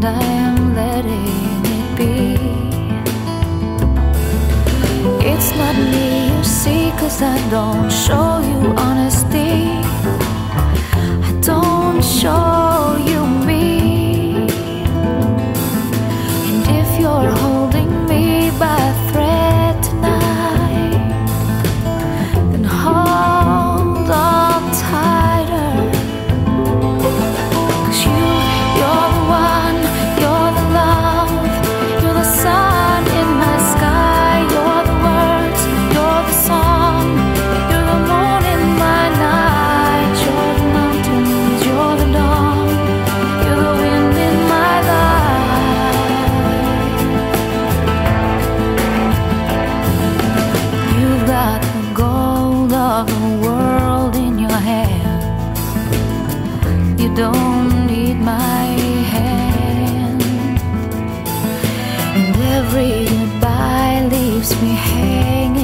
and I am letting it be. It's not me you see, 'cause I don't show you honesty. I don't show you me. And if you're holding me by a thread tonight, then hold on tighter. 'Cause you're the one, you're the love, you're the sun in my sky, you're the words, you're the song, you're the moon in my night, you're the mountains, you're the dawn, you're the wind in my life. You've got the gold of the world in your hand. You don't need my hand, and every goodbye leaves me hanging.